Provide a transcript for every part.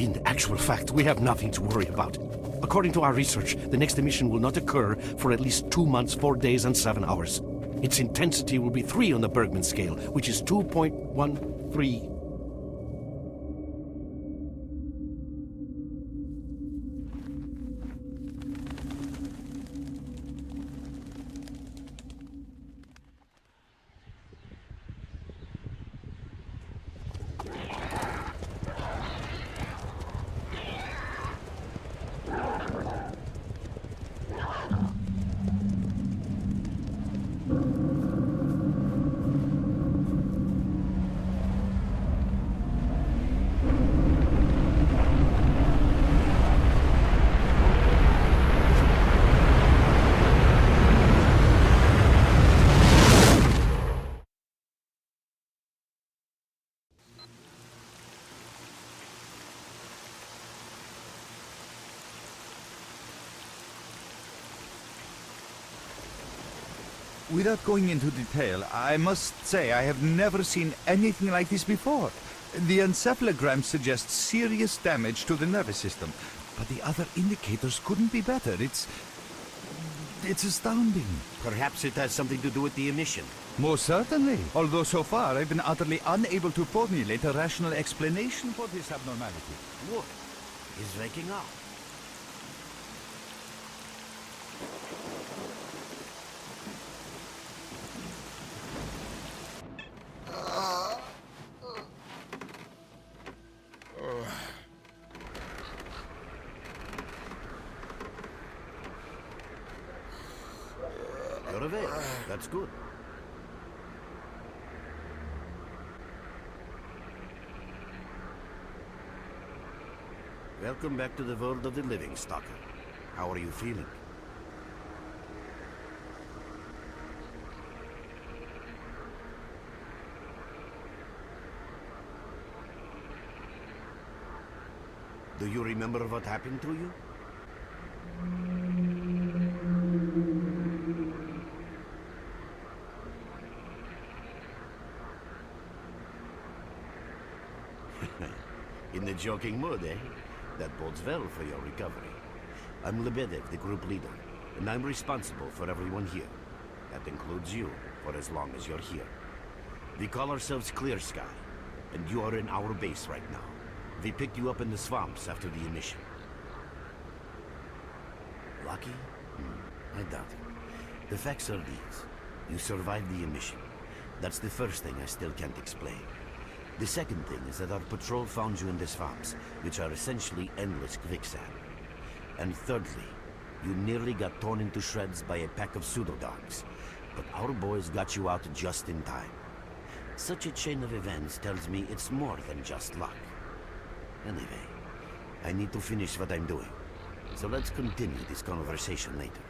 In actual fact, we have nothing to worry about. According to our research, the next emission will not occur for at least 2 months, 4 days, and 7 hours. Its intensity will be 3 on the Bergman scale, which is 2.13. Without going into detail, I must say I have never seen anything like this before. The encephalogram suggests serious damage to the nervous system, but the other indicators couldn't be better. It's astounding. Perhaps it has something to do with the emission. Most certainly. Although so far I've been utterly unable to formulate a rational explanation for this abnormality. Look, he's waking up. You're awake. That's good. Welcome back to the world of the living, Stalker. How are you feeling? Do you remember what happened to you? In the joking mood, eh? That bodes well for your recovery. I'm Lebedev, the group leader, and I'm responsible for everyone here. That includes you, for as long as you're here. We call ourselves Clear Sky, and you are in our base right now. We picked you up in the swamps after the emission. Lucky? I doubt it. The facts are these. You survived the emission. That's the first thing I still can't explain. The second thing is that our patrol found you in the swamps, which are essentially endless quicksand. And thirdly, you nearly got torn into shreds by a pack of pseudo-dogs. But our boys got you out just in time. Such a chain of events tells me it's more than just luck. Anyway, I need to finish what I'm doing. So let's continue this conversation later.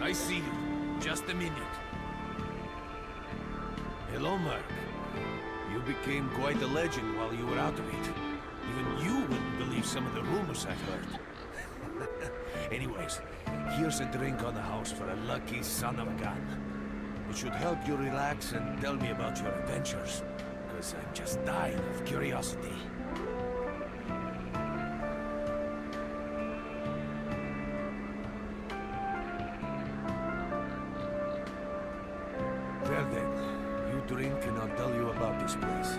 I see you. Just a minute. Hello, Mark. You became quite a legend while you were out of it. Even you wouldn't believe some of the rumors I've heard. Anyways, here's a drink on the house for a lucky son of a gun. It should help you relax and tell me about your adventures, because I'm just dying of curiosity. Well then, you drink and I'll tell you about this place.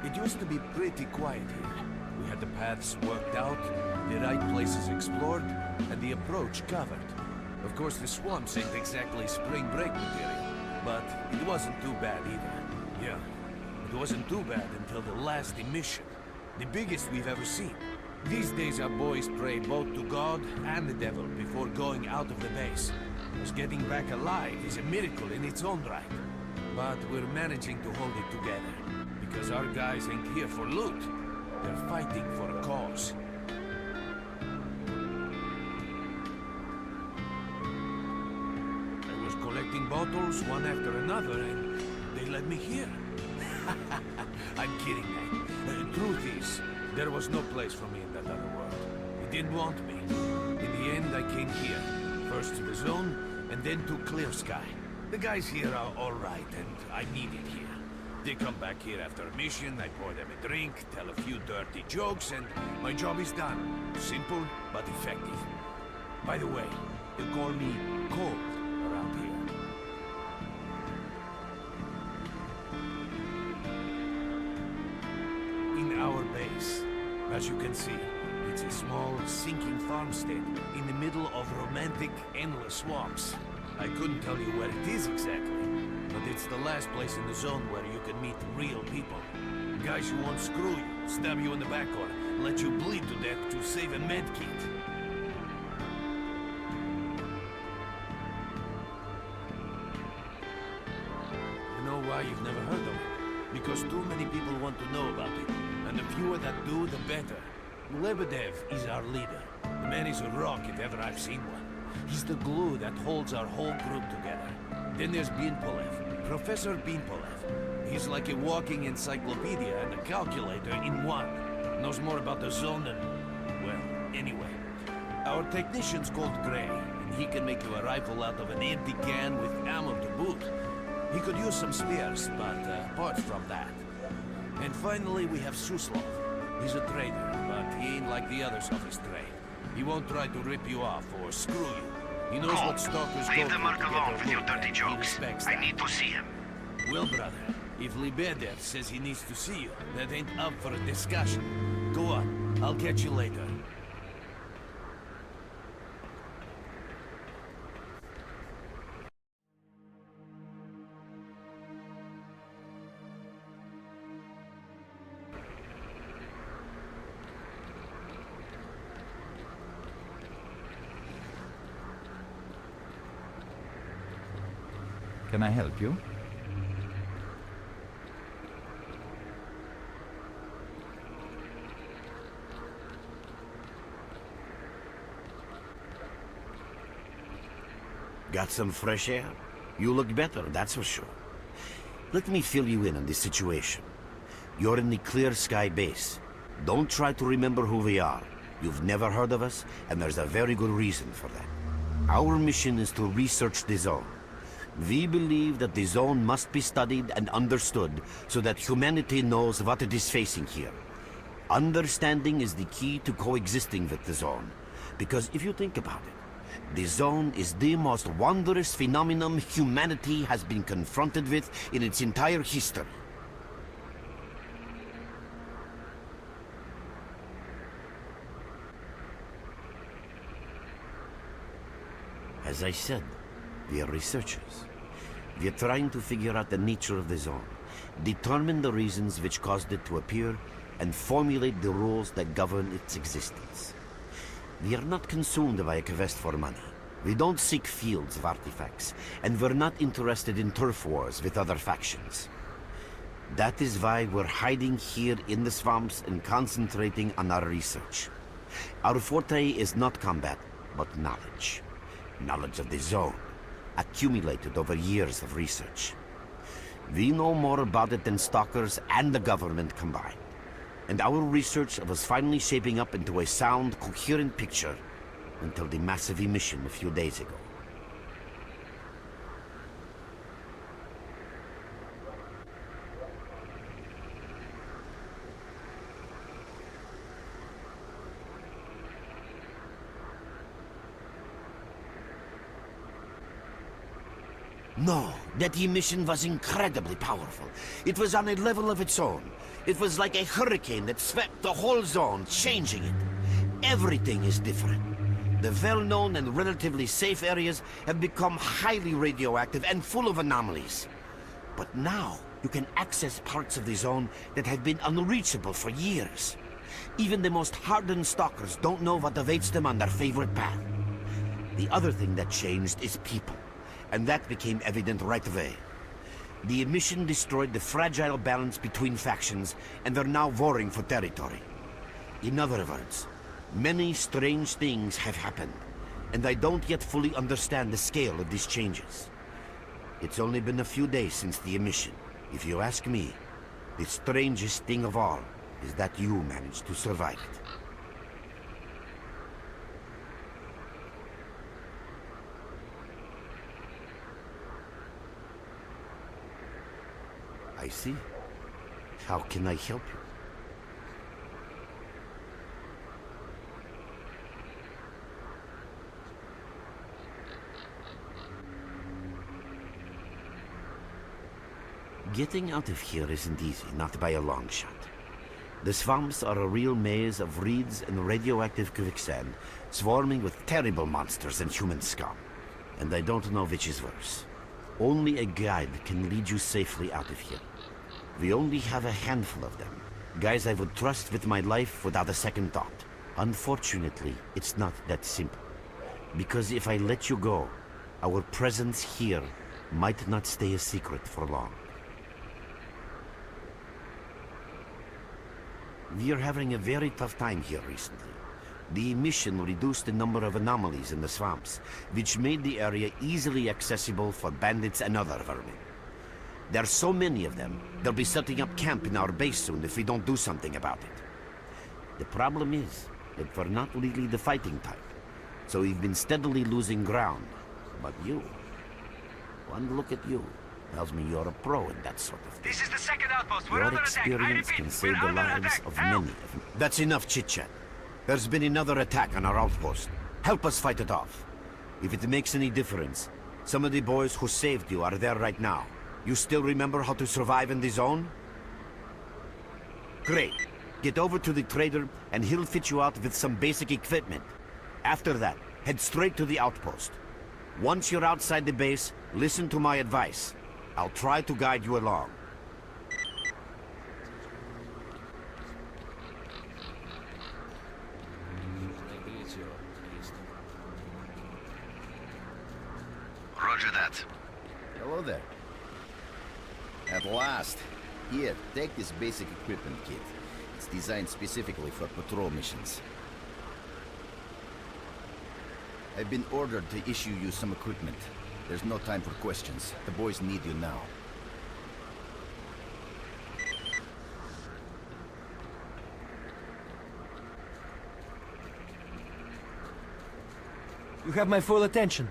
It used to be pretty quiet here. We had the paths worked out, the right places explored, and the approach covered. Of course, the swamps ain't exactly spring break material, but it wasn't too bad either. Yeah, it wasn't too bad until the last emission. The biggest we've ever seen. These days our boys pray both to God and the devil before going out of the base. Because getting back alive is a miracle in its own right. But we're managing to hold it together. Because our guys ain't here for loot. They're fighting for a cause. I was collecting bottles one after another and they led me here. I'm kidding, man. The truth is, there was no place for me in that other world. They didn't want me. In the end, I came here. First to the zone, and then to Clear Sky. The guys here are alright, and I'm needed here. They come back here after a mission, I pour them a drink, tell a few dirty jokes, and my job is done. Simple, but effective. By the way, they call me Cold around here. In our base, as you can see, it's a small, sinking farmstead in the middle of romantic, endless swamps. I couldn't tell you where it is exactly, but it's the last place in the zone where you can meet real people. Guys who won't screw you, stab you in the back, or let you bleed to death to save a med kit. You know why you've never heard of it? Because too many people want to know about it, and the fewer that do, the better. Lebedev is our leader. The man is a rock if ever I've seen one. He's the glue that holds our whole group together. Then there's Binpolev, Professor Binpolev. He's like a walking encyclopedia and a calculator in one. Knows more about the zone than... well, anyway. Our technician's called Gray, and he can make you a rifle out of an empty can with ammo to boot. He could use some spares, but apart from that. And finally, we have Suslov. He's a trader, but he ain't like the others of his trade. He won't try to rip you off or screw you. He knows what stalkers go leave the through merc to get alone their with your loot, dirty and he jokes. respects I that. need to see him. Well, brother, if Lebedev says he needs to see you, that ain't up for a discussion. Go on, I'll catch you later. Can I help you? Got some fresh air? You look better, that's for sure. Let me fill you in on this situation. You're in the Clear Sky base. Don't try to remember who we are. You've never heard of us, and there's a very good reason for that. Our mission is to research the zone. We believe that the zone must be studied and understood so that humanity knows what it is facing here. Understanding is the key to coexisting with the zone. Because if you think about it, the zone is the most wondrous phenomenon humanity has been confronted with in its entire history. As I said, we are researchers. We are trying to figure out the nature of the zone, determine the reasons which caused it to appear, and formulate the rules that govern its existence. We are not consumed by a quest for money. We don't seek fields of artifacts, and we're not interested in turf wars with other factions. That is why we're hiding here in the swamps and concentrating on our research. Our forte is not combat, but knowledge. Knowledge of the zone, accumulated over years of research. We know more about it than stalkers and the government combined. And our research was finally shaping up into a sound, coherent picture Until the massive emission a few days ago. No, that emission was incredibly powerful. It was on a level of its own. It was like a hurricane that swept the whole zone, changing it. Everything is different. The well-known and relatively safe areas have become highly radioactive and full of anomalies. But now, you can access parts of the zone that have been unreachable for years. Even the most hardened stalkers don't know what awaits them on their favorite path. The other thing that changed is people. And that became evident right away. The emission destroyed the fragile balance between factions, and they're now warring for territory. In other words, many strange things have happened, and I don't yet fully understand the scale of these changes. It's only been a few days since the emission. If you ask me, the strangest thing of all is that you managed to survive it. I see. How can I help you? Getting out of here isn't easy, not by a long shot. The swamps are a real maze of reeds and radioactive quicksand, swarming with terrible monsters and human scum. And I don't know which is worse. Only a guide can lead you safely out of here. We only have a handful of them. Guys I would trust with my life without a second thought. Unfortunately, it's not that simple. Because if I let you go, our presence here might not stay a secret for long. We are having a very tough time here recently. The emission reduced the number of anomalies in the swamps, which made the area easily accessible for bandits and other vermin. There are so many of them, they'll be setting up camp in our base soon if we don't do something about it. The problem is that we're not really the fighting type, so we've been steadily losing ground. But you, one look at you, tells me you're a pro in that sort of thing. This is the second outpost. We're Your under attack. I experience repeat, can save we're the under lives attack. of Help! many of them. That's enough chit-chat. There's been another attack on our outpost. Help us fight it off. If it makes any difference, some of the boys who saved you are there right now. You still remember how to survive in the zone? Great. Get over to the trader and he'll fit you out with some basic equipment. After that, head straight to the outpost. Once you're outside the base, listen to my advice. I'll try to guide you along. Roger that. Hello there. At last. Here, take this basic equipment kit. It's designed specifically for patrol missions. I've been ordered to issue you some equipment. There's no time for questions. The boys need you now. You have my full attention.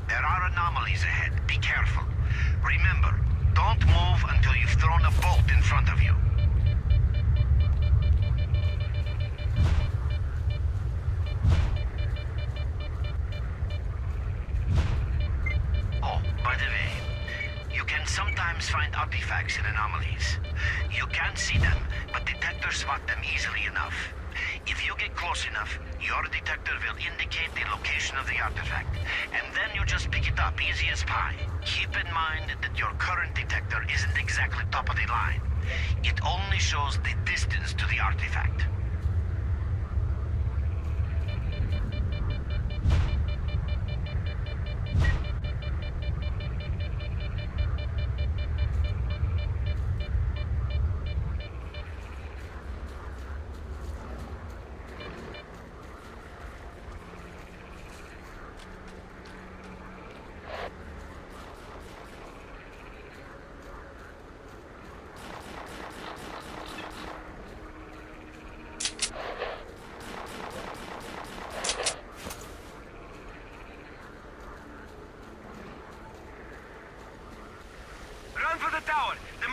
There are anomalies ahead. Be careful. Remember, don't move until you've thrown a bolt in front of you. Oh, by the way, you can sometimes find artifacts in anomalies. You can't see them, but detectors spot them easily enough. If you get close enough, your detector will indicate the location of the artifact, and then you just pick it up, easy as pie. Keep in mind that your current detector isn't exactly top of the line. It only shows the distance to the artifact.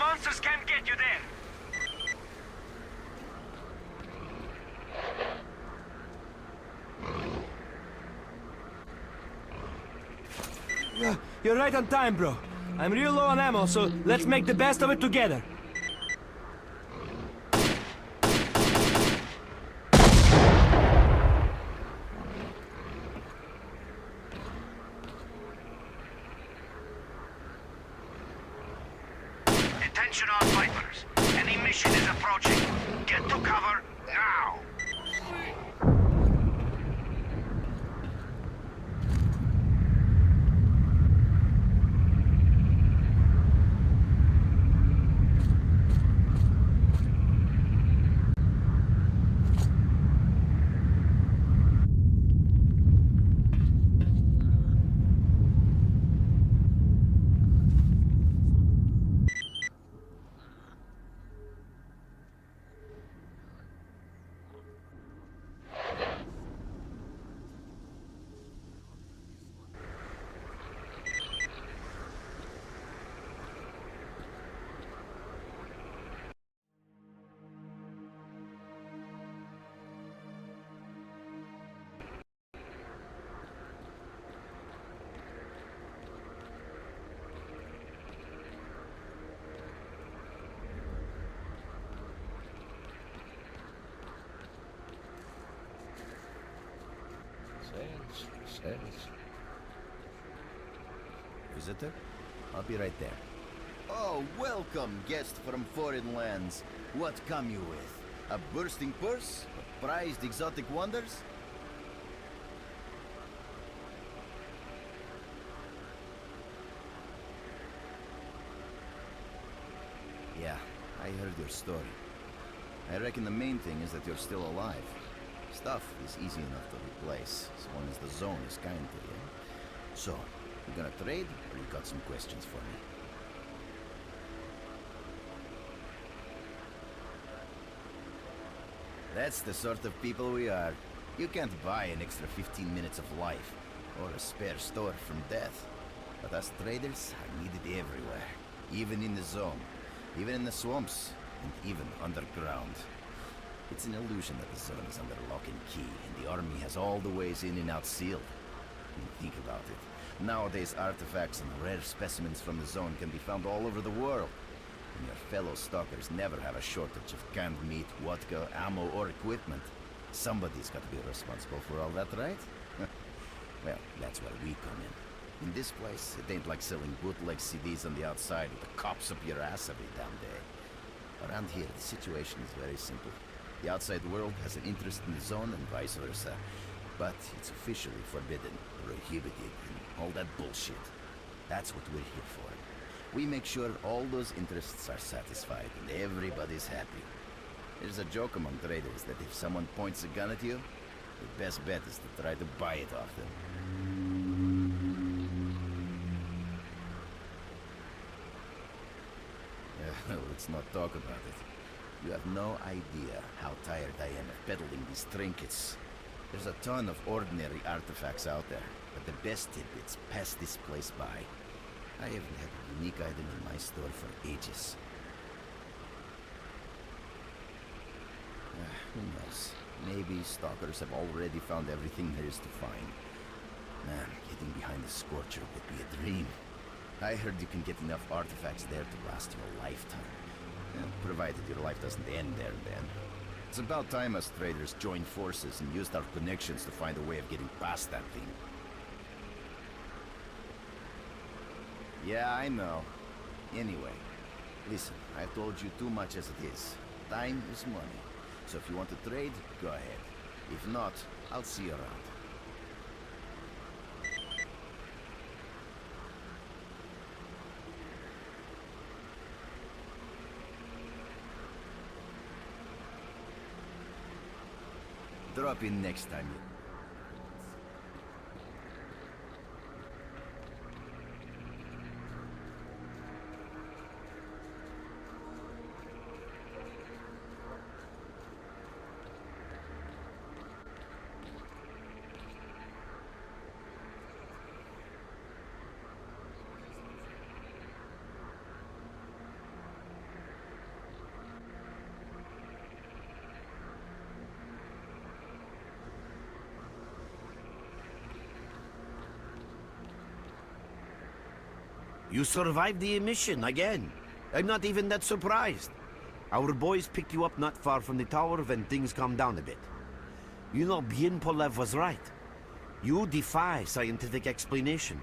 monsters can't get you there. You're right on time, bro. I'm real low on ammo, so let's make the best of it together. Attention all Vipers. Any mission is approaching. Get to cover now. Visitor? I'll be right there. Oh, welcome, guest from foreign lands. What come you with? A bursting purse? Prized exotic wonders? Yeah, I heard your story. I reckon the main thing is that you're still alive. Stuff is easy enough to replace, as long as the zone is kind to you. So, you gonna trade, or you got some questions for me? That's the sort of people we are. You can't buy an extra 15 minutes of life, or a spare store from death. But us traders are needed everywhere, even in the zone, even in the swamps, and even underground. It's an illusion that the zone is under lock and key, and the army has all the ways in and out sealed. And think about it. Nowadays, artifacts and rare specimens from the zone can be found all over the world. And your fellow stalkers never have a shortage of canned meat, vodka, ammo, or equipment. Somebody's got to be responsible for all that, right? Well, that's where we come in. In this place, it ain't like selling bootleg CDs on the outside with the cops up your ass every damn day. Around here, the situation is very simple. The outside world has an interest in the zone and vice versa. But it's officially forbidden, prohibited, and all that bullshit. That's what we're here for. We make sure all those interests are satisfied and everybody's happy. There's a joke among traders that if someone points a gun at you, the best bet is to try to buy it off them. Let's not talk about it. You have no idea how tired I am of peddling these trinkets. There's a ton of ordinary artifacts out there, but the best tidbits pass this place by. I haven't had a unique item in my store for ages. Who knows? Maybe stalkers have already found everything there is to find. Man, getting behind the Scorcher would be a dream. I heard you can get enough artifacts there to last you a lifetime. Provided your life doesn't end there then. It's about time us traders joined forces and used our connections to find a way of getting past that thing. Yeah, I know. Anyway, listen, I've told you too much as it is. Time is money. So if you want to trade, go ahead. If not, I'll see you around. Drop in next time. You survived the emission again. I'm not even that surprised. Our boys picked you up not far from the tower when things calmed down a bit. You know, Bienpolev was right. You defy scientific explanation.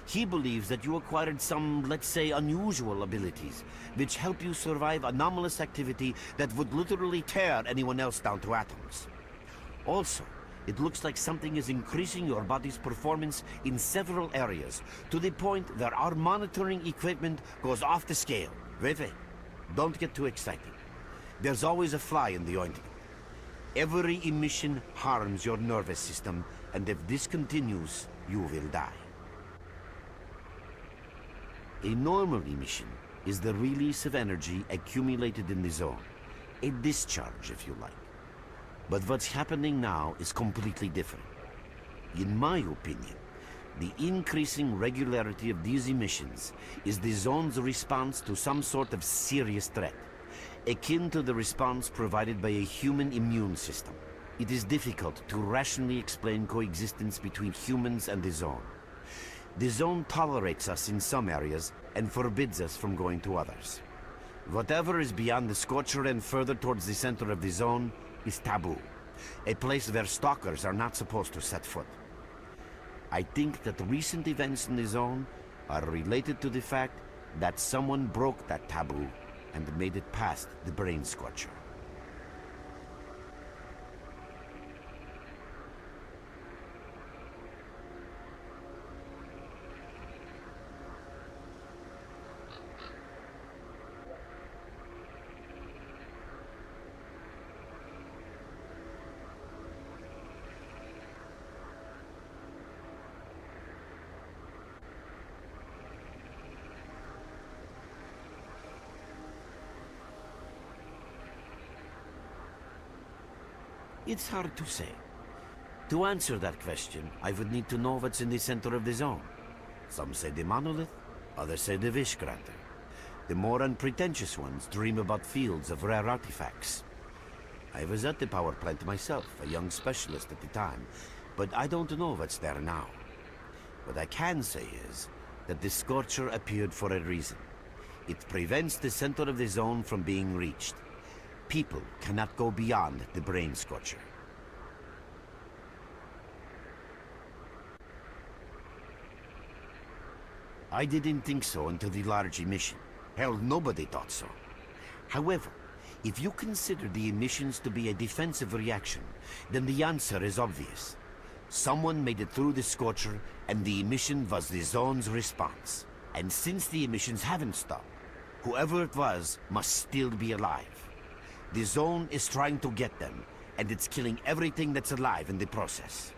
He believes that you acquired some, let's say, unusual abilities, which help you survive anomalous activity that would literally tear anyone else down to atoms. Also, it looks like something is increasing your body's performance in several areas, to the point where our monitoring equipment goes off the scale. Wait. Don't get too excited. There's always a fly in the ointment. Every emission harms your nervous system, and if this continues, you will die. A normal emission is the release of energy accumulated in the zone. A discharge, if you like. But what's happening now is completely different. In my opinion, the increasing regularity of these emissions is the zone's response to some sort of serious threat, akin to the response provided by a human immune system. It is difficult to rationally explain coexistence between humans and the zone. The zone tolerates us in some areas and forbids us from going to others. Whatever is beyond the Scorcher and further towards the center of the zone is taboo, a place where stalkers are not supposed to set foot. I think that recent events in the zone are related to the fact that someone broke that taboo and made it past the brain scorcher. It's hard to say. To answer that question, I would need to know what's in the center of the zone. Some say the monolith, others say the Vishkrater. The more unpretentious ones dream about fields of rare artifacts. I was at the power plant myself, a young specialist at the time, but I don't know what's there now. What I can say is that the Scorcher appeared for a reason. It prevents the center of the zone from being reached. People cannot go beyond the brain scorcher. I didn't think so until the large emission. Hell, nobody thought so. However, if you consider the emissions to be a defensive reaction, then the answer is obvious. Someone made it through the Scorcher, and the emission was the zone's response. And since the emissions haven't stopped, whoever it was must still be alive. The zone is trying to get them, and it's killing everything that's alive in the process.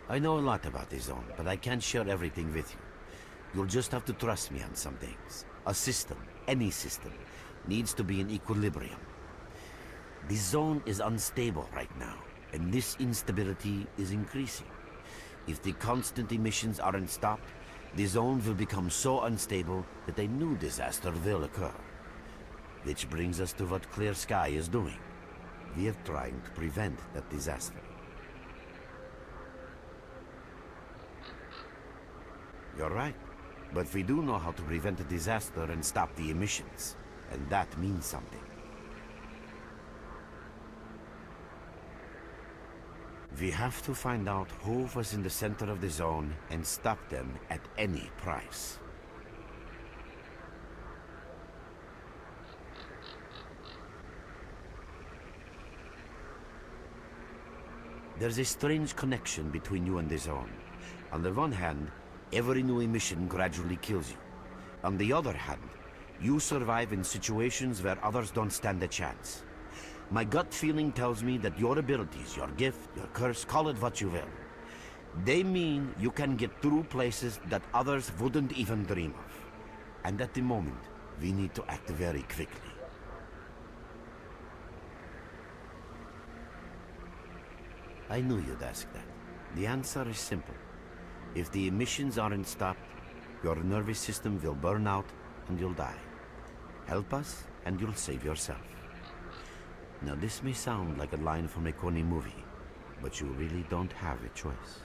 I know a lot about the zone, but I can't share everything with you. You'll just have to trust me on some things. A system, any system, needs to be in equilibrium. The zone is unstable right now, and this instability is increasing. If the constant emissions aren't stopped, the zone will become so unstable that a new disaster will occur. Which brings us to what Clear Sky is doing. We are trying to prevent that disaster. You're right, but we do know how to prevent a disaster and stop the emissions, and that means something. We have to find out who was in the center of the zone and stop them at any price. There's a strange connection between you and the zone. On the one hand, every new emission gradually kills you. On the other hand, you survive in situations where others don't stand a chance. My gut feeling tells me that your abilities, your gift, your curse, call it what you will, they mean you can get through places that others wouldn't even dream of. And at the moment, we need to act very quickly. I knew you'd ask that. The answer is simple. If the emissions aren't stopped, your nervous system will burn out and you'll die. Help us and you'll save yourself. Now this may sound like a line from a corny movie, but you really don't have a choice.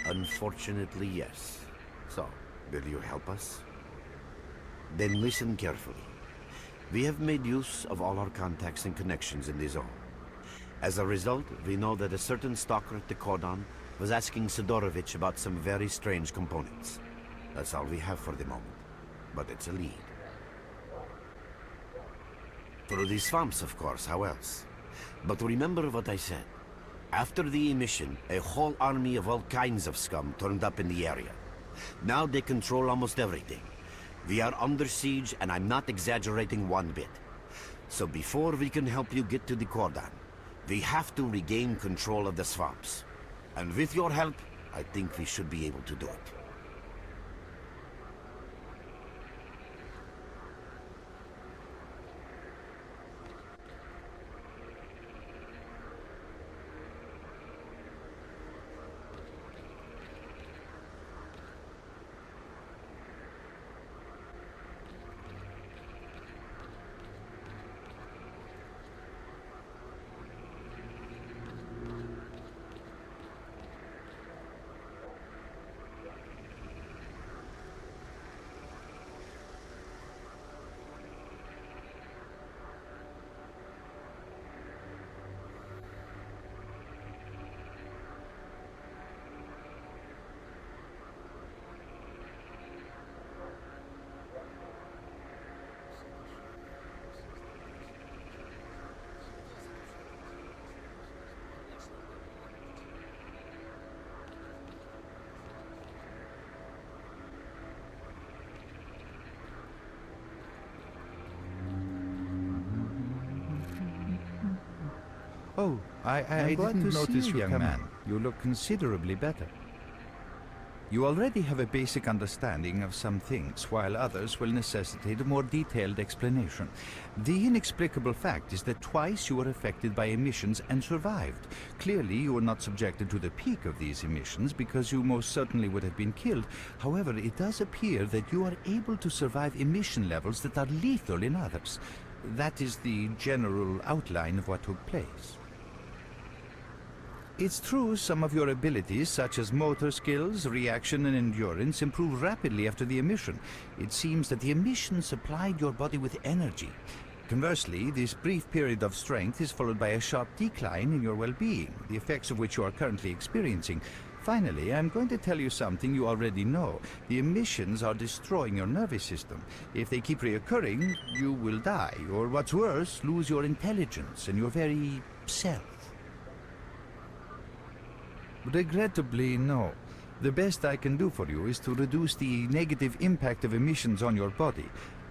Unfortunately, yes. So, will you help us? Then listen carefully. We have made use of all our contacts and connections in the zone. As a result, we know that a certain stalker at the cordon was asking Sidorovich about some very strange components. That's all we have for the moment, but it's a lead. Through the swamps, of course, how else? But remember what I said. After the emission, a whole army of all kinds of scum turned up in the area. Now they control almost everything. We are under siege, and I'm not exaggerating one bit. So before we can help you get to the cordon, we have to regain control of the swamps. And with your help, I think we should be able to do it. Oh, I didn't notice you, young man. You look considerably better. You already have a basic understanding of some things, while others will necessitate a more detailed explanation. The inexplicable fact is that twice you were affected by emissions and survived. Clearly, you were not subjected to the peak of these emissions because you most certainly would have been killed. However, it does appear that you are able to survive emission levels that are lethal in others. That is the general outline of what took place. It's true some of your abilities, such as motor skills, reaction and endurance, improve rapidly after the emission. It seems that the emission supplied your body with energy. Conversely, this brief period of strength is followed by a sharp decline in your well-being, the effects of which you are currently experiencing. Finally, I'm going to tell you something you already know. The emissions are destroying your nervous system. If they keep reoccurring, you will die, or what's worse, lose your intelligence and your very self. Regrettably, no. The best I can do for you is to reduce the negative impact of emissions on your body.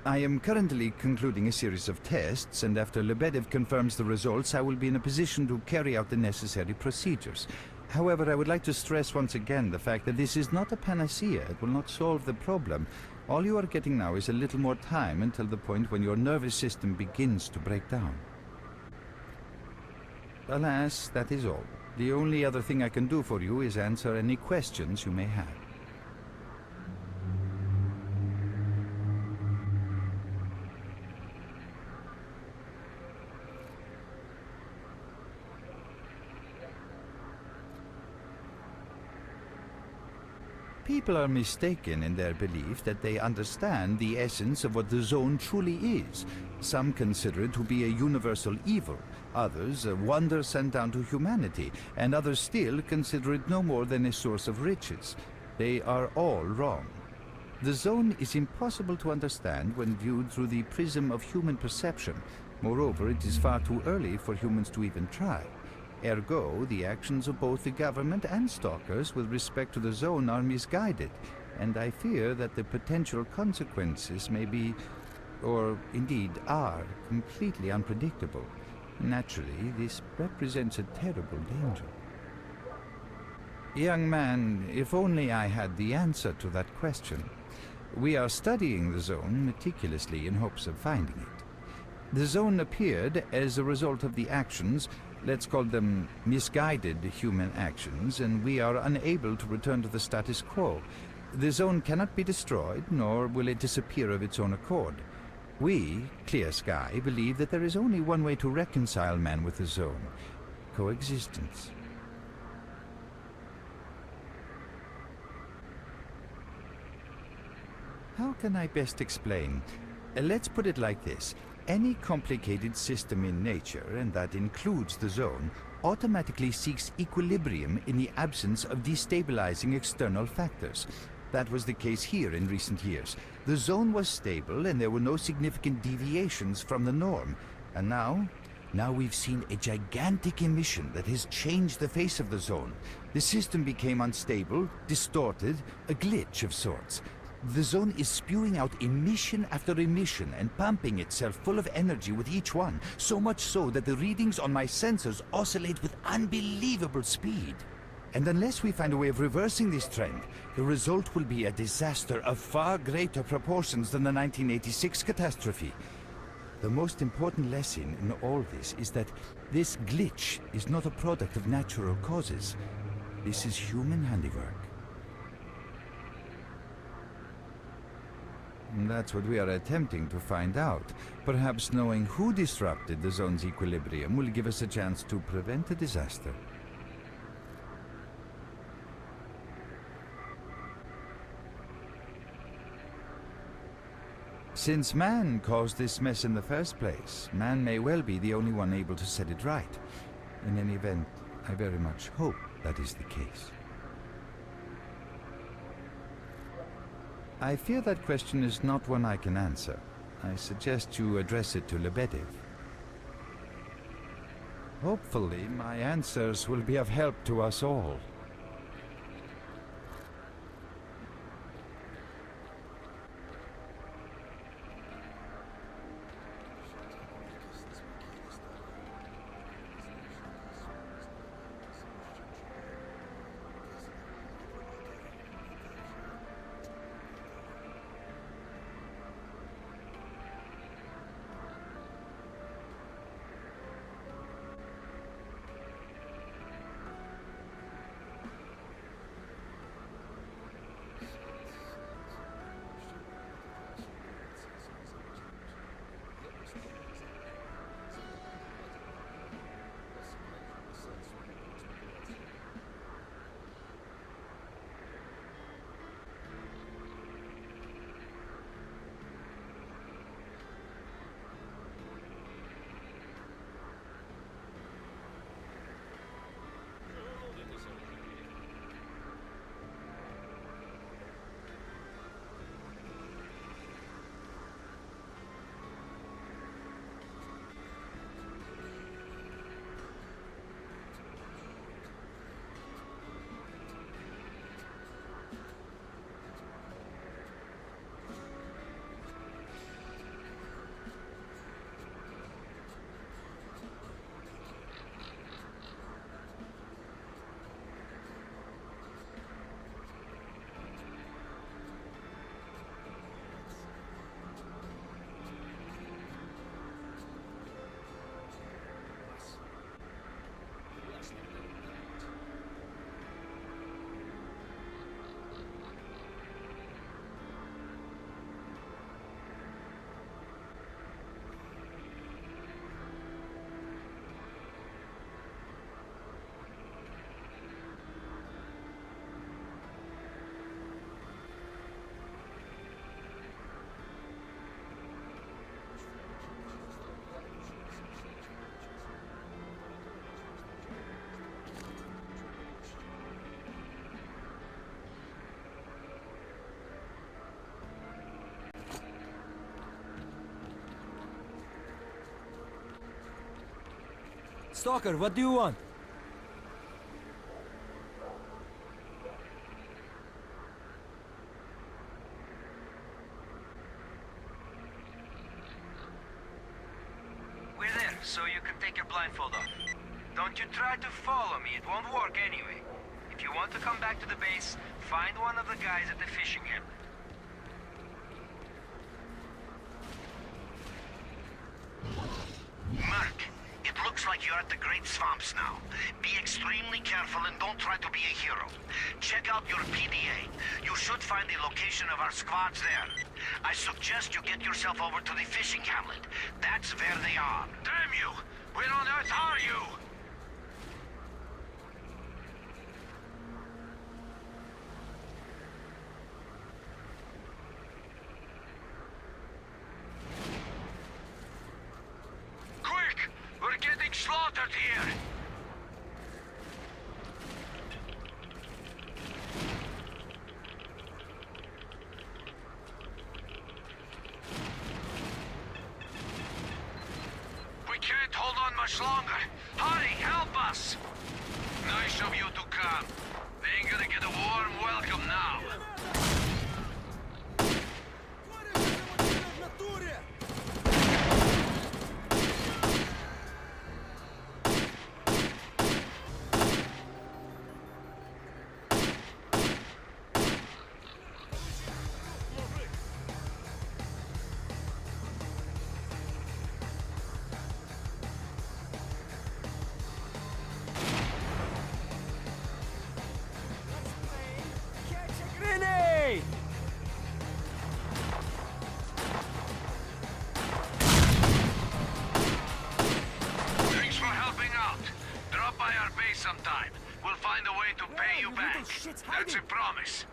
I am currently concluding a series of tests, and after Lebedev confirms the results, I will be in a position to carry out the necessary procedures. However, I would like to stress once again the fact that this is not a panacea. It will not solve the problem. All you are getting now is a little more time until the point when your nervous system begins to break down. Alas, that is all. The only other thing I can do for you is answer any questions you may have. People are mistaken in their belief that they understand the essence of what the zone truly is. Some consider it to be a universal evil, others a wonder sent down to humanity, and others still consider it no more than a source of riches. They are all wrong. The zone is impossible to understand when viewed through the prism of human perception. Moreover, it is far too early for humans to even try. Ergo, the actions of both the government and stalkers with respect to the zone are misguided, and I fear that the potential consequences may be, or indeed are, completely unpredictable. Naturally, this represents a terrible danger. Young man, if only I had the answer to that question. We are studying the zone meticulously in hopes of finding it. The zone appeared as a result of the actions, let's call them misguided human actions, and we are unable to return to the status quo. The zone cannot be destroyed, nor will it disappear of its own accord. We, Clear Sky, believe that there is only one way to reconcile man with the zone: coexistence. How can I best explain? Let's put it like this. Any complicated system in nature, and that includes the zone, automatically seeks equilibrium in the absence of destabilizing external factors. That was the case here in recent years. The zone was stable and there were no significant deviations from the norm. And now we've seen a gigantic emission that has changed the face of the zone. The system became unstable, distorted, a glitch of sorts. The zone is spewing out emission after emission and pumping itself full of energy with each one, so much so that the readings on my sensors oscillate with unbelievable speed. And unless we find a way of reversing this trend, the result will be a disaster of far greater proportions than the 1986 catastrophe. The most important lesson in all this is that this glitch is not a product of natural causes. This is human handiwork. And that's what we are attempting to find out. Perhaps knowing who disrupted the zone's equilibrium will give us a chance to prevent a disaster. Since man caused this mess in the first place, man may well be the only one able to set it right. In any event, I very much hope that is the case. I fear that question is not one I can answer. I suggest you address it to Lebedev. Hopefully, my answers will be of help to us all. Stalker, what do you want? We're there, so you can take your blindfold off. Don't you try to follow me, it won't work anyway. If you want to come back to the base, find one of the guys at the fishing hamlet. Merc, it looks like you're at the Great Swamps now. Be extremely careful and don't try to be a hero. Check out your PDA. You should find the location of our squads there. I suggest you get yourself over to the fishing hamlet. That's where they are. Damn you! Where on earth are you? spotted here! We can't hold on much longer. Hurry, help us! Nice of you to come. They ain't gonna get a warm welcome now. Grenade! Thanks for helping out. Drop by our base sometime. We'll find a way to pay you back. That's a promise.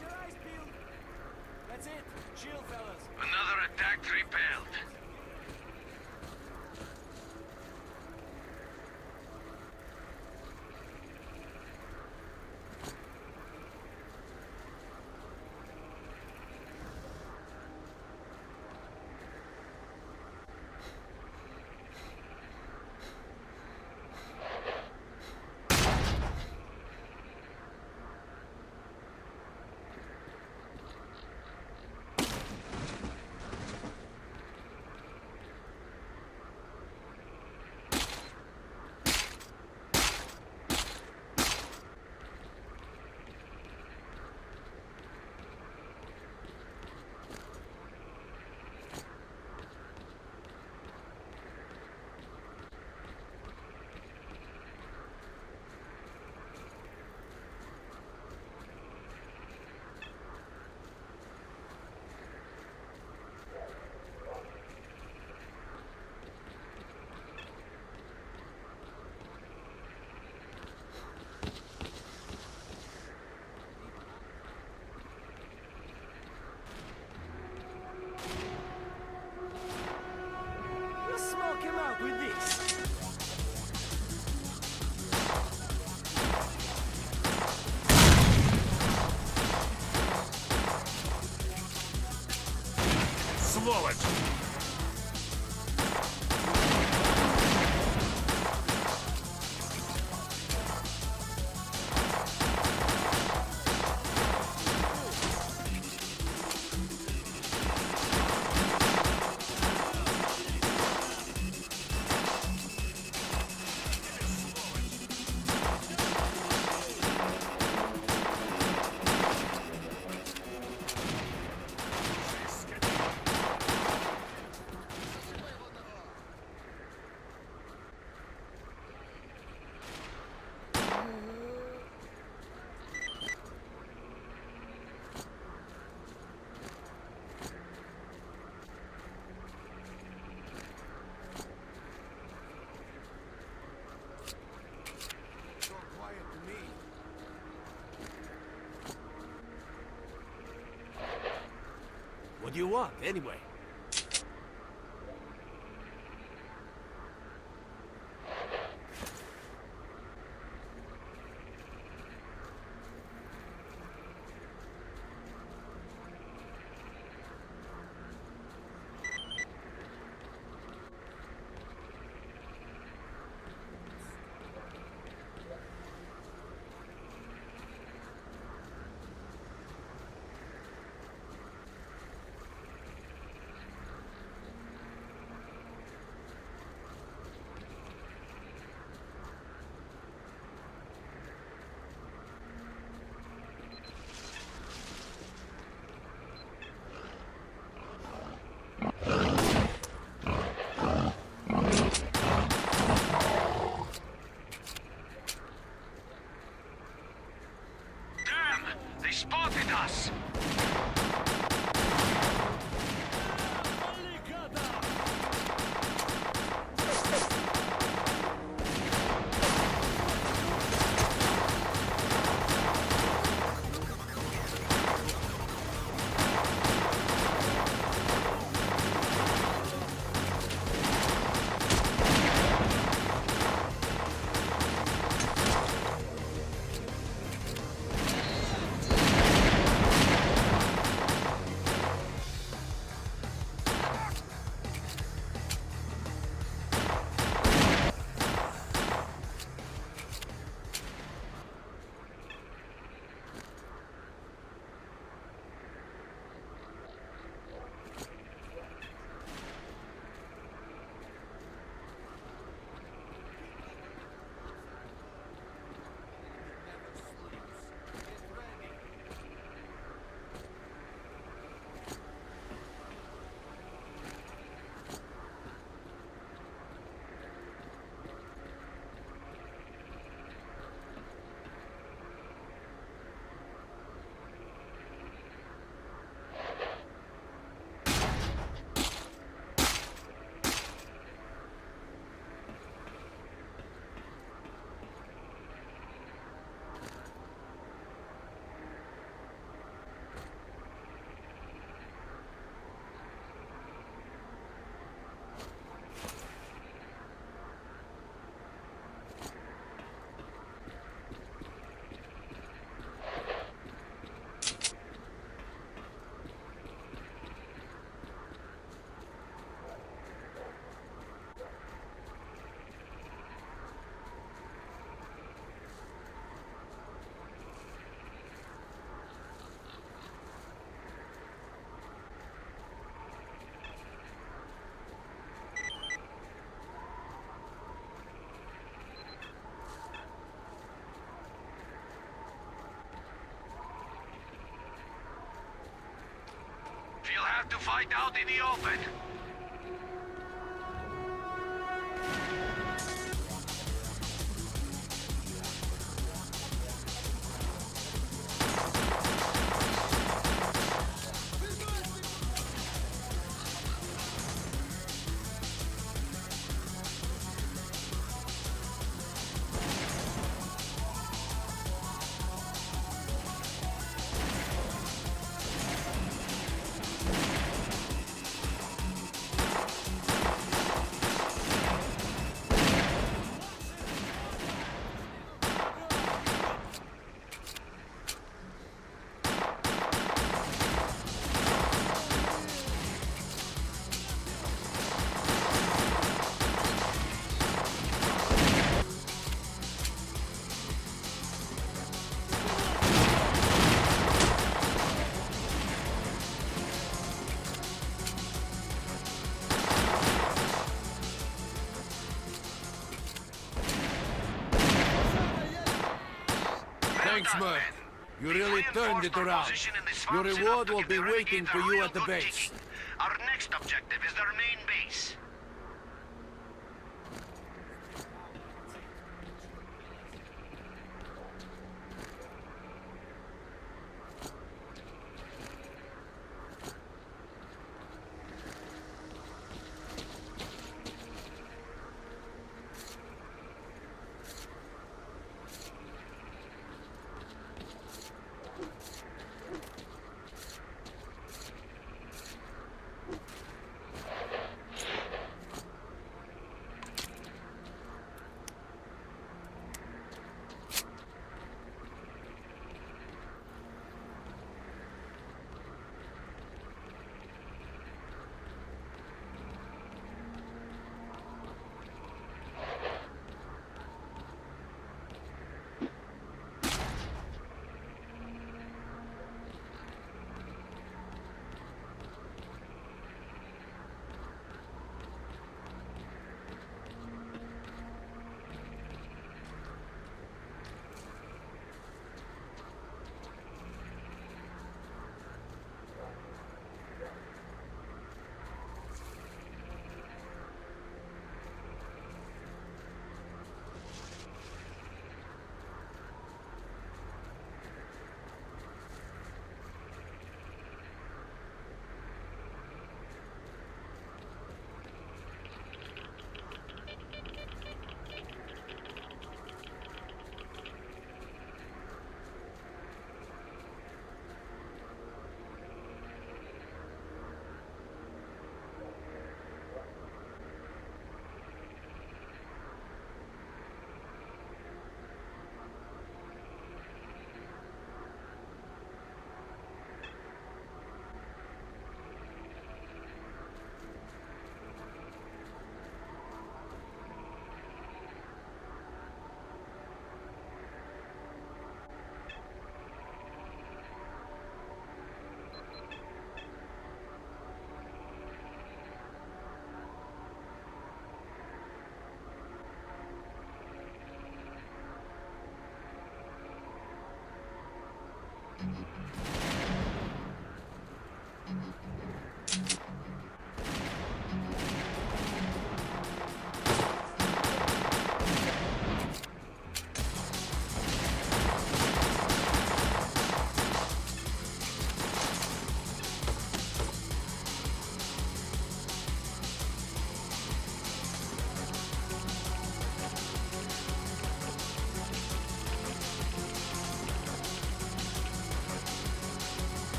Your eyes peeled. That's it. Chill, fellas. Another attack repelled. Let's smoke him out with this. Сволочь! What do you want, anyway? They spotted us! have to fight out in the open. Thanks, Merc. You really turned it around. Your reward will be waiting for you at the base. Our next objective is their main base.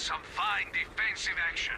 some fine defensive action.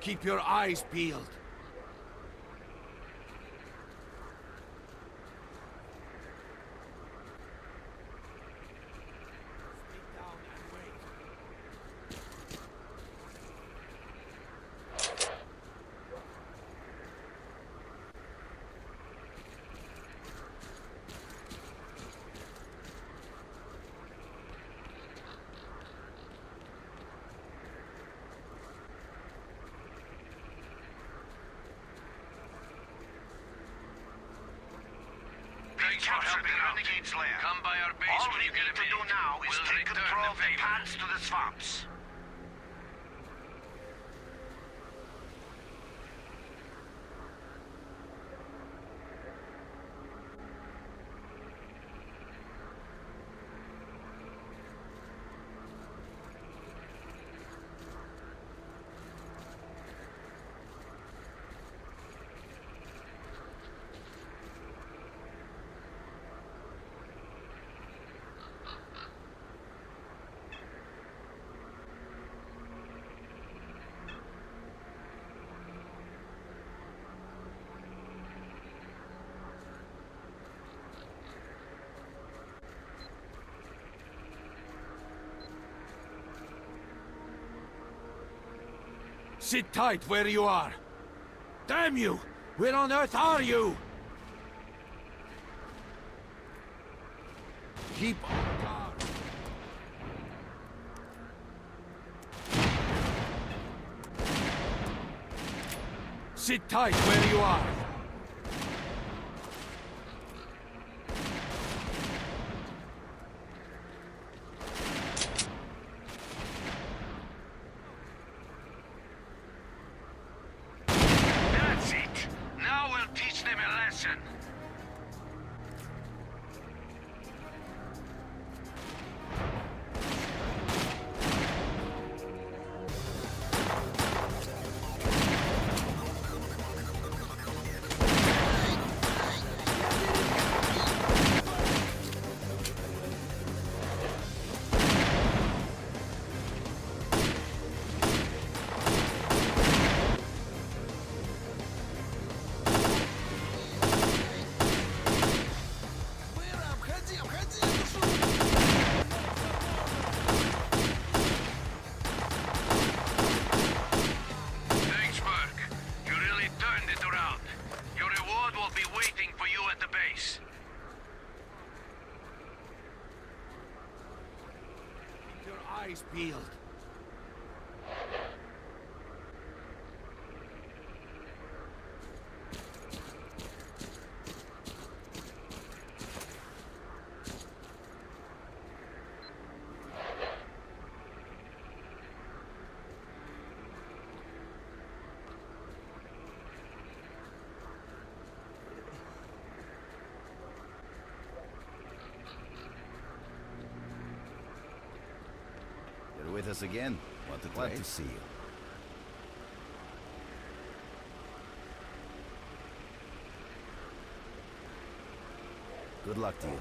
Keep your eyes peeled. Stay down and wait. Thanks for Capture helping the out. renegade's lair. Come by our base All when we you get need a to do minute. now is We'll take return control of the favor. paths to the swamps. Sit tight where you are. Damn you! Where on earth are you? Keep on guard. Sit tight where you are. That's it. Now we'll teach them a lesson. Thanks, Burke. You really turned it around. Your reward will be waiting for you at the base. Keep your eyes peeled. You're with us again. Want to Glad trade? to see you. Good luck to you.